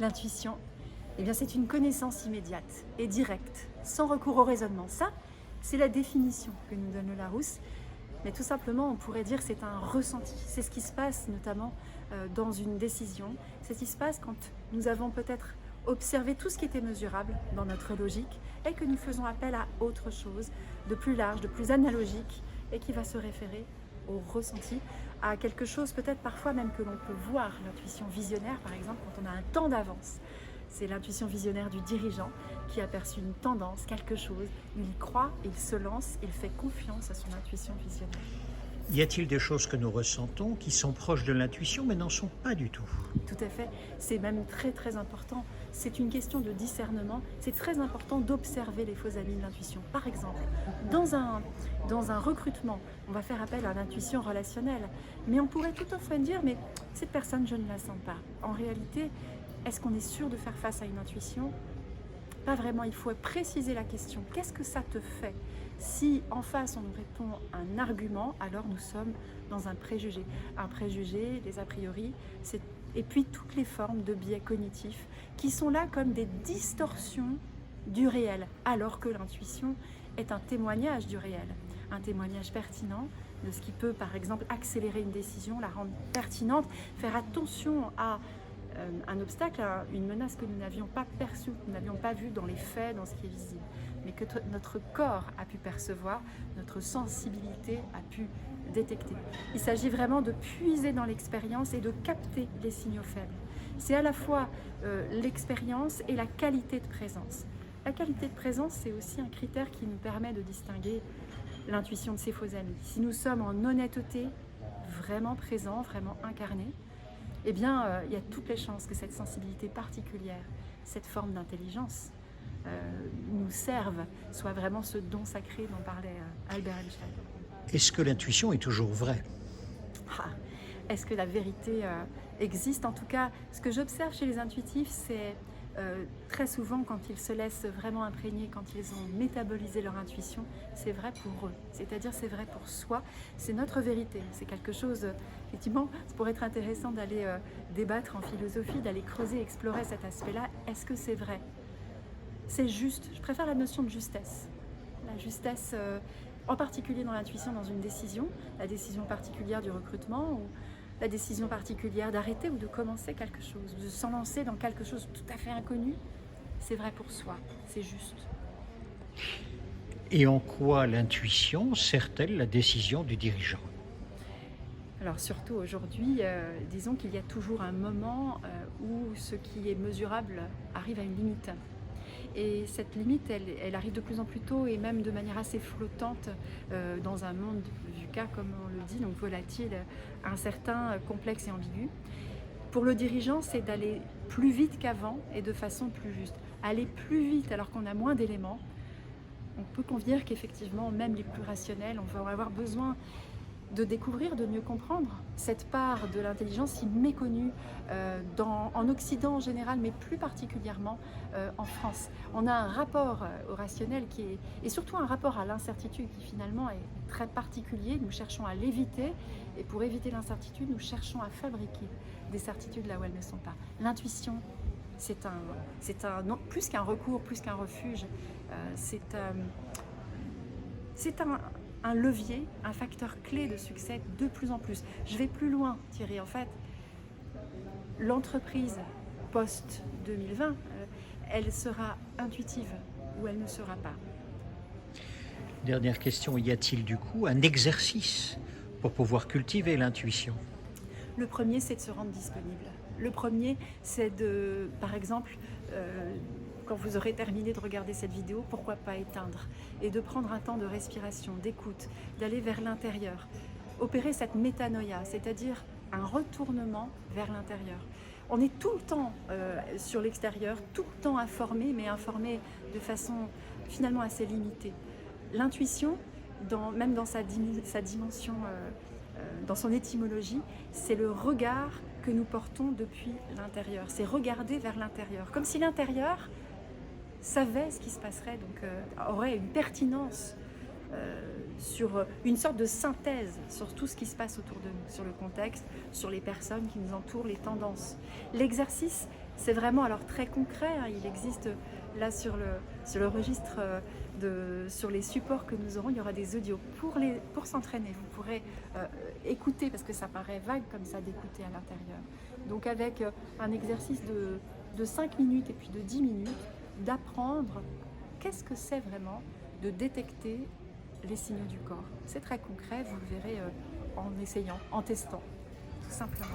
L'intuition, eh bien, c'est une connaissance immédiate et directe, sans recours au raisonnement. Ça, c'est la définition que nous donne le Larousse. Mais tout simplement, on pourrait dire que c'est un ressenti. C'est ce qui se passe notamment dans une décision. C'est ce qui se passe quand nous avons peut-être observé tout ce qui était mesurable dans notre logique et que nous faisons appel à autre chose, de plus large, de plus analogique et qui va se référer au ressenti, à quelque chose peut-être parfois même que l'on peut voir, l'intuition visionnaire par exemple, quand on a un temps d'avance. C'est l'intuition visionnaire du dirigeant qui aperçut une tendance, quelque chose, il y croit, il se lance, il fait confiance à son intuition visionnaire. Y a-t-il des choses que nous ressentons qui sont proches de l'intuition mais n'en sont pas du tout? Tout à fait, c'est même très très important. C'est une question de discernement. C'est très important d'observer les faux amis de l'intuition. Par exemple, dans un recrutement, on va faire appel à l'intuition relationnelle. Mais on pourrait tout à fait dire, mais cette personne, je ne la sens pas. En réalité, est-ce qu'on est sûr de faire face à une intuition? Pas vraiment, il faut préciser la question. Qu'est-ce que ça te fait? Si en face on nous répond un argument, alors nous sommes dans un préjugé. Un préjugé, des a priori, et puis toutes les formes de biais cognitifs qui sont là comme des distorsions du réel, alors que l'intuition est un témoignage du réel, un témoignage pertinent de ce qui peut par exemple accélérer une décision, la rendre pertinente, faire attention à un obstacle, une menace que nous n'avions pas perçue, que nous n'avions pas vue dans les faits, dans ce qui est visible, mais que notre corps a pu percevoir, notre sensibilité a pu détecter. Il s'agit vraiment de puiser dans l'expérience et de capter les signaux faibles. C'est à la fois l'expérience et la qualité de présence. La qualité de présence, c'est aussi un critère qui nous permet de distinguer l'intuition de ses faux amis. Si nous sommes en honnêteté, vraiment présents, vraiment incarnés, eh bien, il y a toutes les chances que cette sensibilité particulière, cette forme d'intelligence, nous serve, soit vraiment ce don sacré dont parlait Albert Einstein. Est-ce que l'intuition est toujours vraie? Est-ce que la vérité existe? En tout cas, ce que j'observe chez les intuitifs, c'est très souvent quand ils se laissent vraiment imprégner, quand ils ont métabolisé leur intuition, c'est vrai pour eux. C'est-à-dire c'est vrai pour soi, c'est notre vérité. C'est quelque chose, effectivement, ça pourrait être intéressant d'aller débattre en philosophie, d'aller creuser, explorer cet aspect-là. Est-ce que c'est vrai? C'est juste. Je préfère la notion de justesse. La justesse, en particulier dans l'intuition, dans une décision, la décision particulière du recrutement ou la décision particulière d'arrêter ou de commencer quelque chose, de s'en lancer dans quelque chose de tout à fait inconnu, c'est vrai pour soi, c'est juste. Et en quoi l'intuition sert-elle la décision du dirigeant? Alors surtout aujourd'hui, disons qu'il y a toujours un moment où ce qui est mesurable arrive à une limite. Et cette limite, elle arrive de plus en plus tôt et même de manière assez flottante dans un monde VUCA, comme on le dit, donc volatile, incertain, complexe et ambigu. Pour le dirigeant, c'est d'aller plus vite qu'avant et de façon plus juste. Aller plus vite alors qu'on a moins d'éléments. On peut convenir qu'effectivement, même les plus rationnels, on va avoir besoin de découvrir, de mieux comprendre cette part de l'intelligence si méconnue en Occident en général, mais plus particulièrement en France. On a un rapport au rationnel et surtout un rapport à l'incertitude qui finalement est très particulier. Nous cherchons à l'éviter et pour éviter l'incertitude, nous cherchons à fabriquer des certitudes là où elles ne sont pas. L'intuition, c'est non, plus qu'un recours, plus qu'un refuge, c'est un levier, un facteur clé de succès de plus en plus. Je vais plus loin, Thierry. En fait, l'entreprise post-2020, elle sera intuitive ou elle ne sera pas. Dernière question, y a-t-il du coup un exercice pour pouvoir cultiver l'intuition? Le premier, c'est de se rendre disponible. Le premier, c'est de, par exemple, quand vous aurez terminé de regarder cette vidéo, pourquoi pas éteindre et de prendre un temps de respiration, d'écoute, d'aller vers l'intérieur. Opérer cette métanoïa, c'est-à-dire un retournement vers l'intérieur. On est tout le temps sur l'extérieur, tout le temps informé, mais informé de façon finalement assez limitée. L'intuition, même dans sa dimension, dans son étymologie, c'est le regard que nous portons depuis l'intérieur. C'est regarder vers l'intérieur, comme si l'intérieur savait ce qui se passerait, donc aurait une pertinence sur une sorte de synthèse sur tout ce qui se passe autour de nous, sur le contexte, sur les personnes qui nous entourent, les tendances. L'exercice, c'est vraiment alors très concret, hein, il existe là sur le registre, sur les supports que nous aurons, il y aura des audios pour s'entraîner. Vous pourrez écouter, parce que ça paraît vague comme ça d'écouter à l'intérieur. Donc avec un exercice de 5 minutes et puis de 10 minutes, d'apprendre qu'est-ce que c'est vraiment de détecter les signaux du corps. C'est très concret, vous le verrez en essayant, en testant, tout simplement.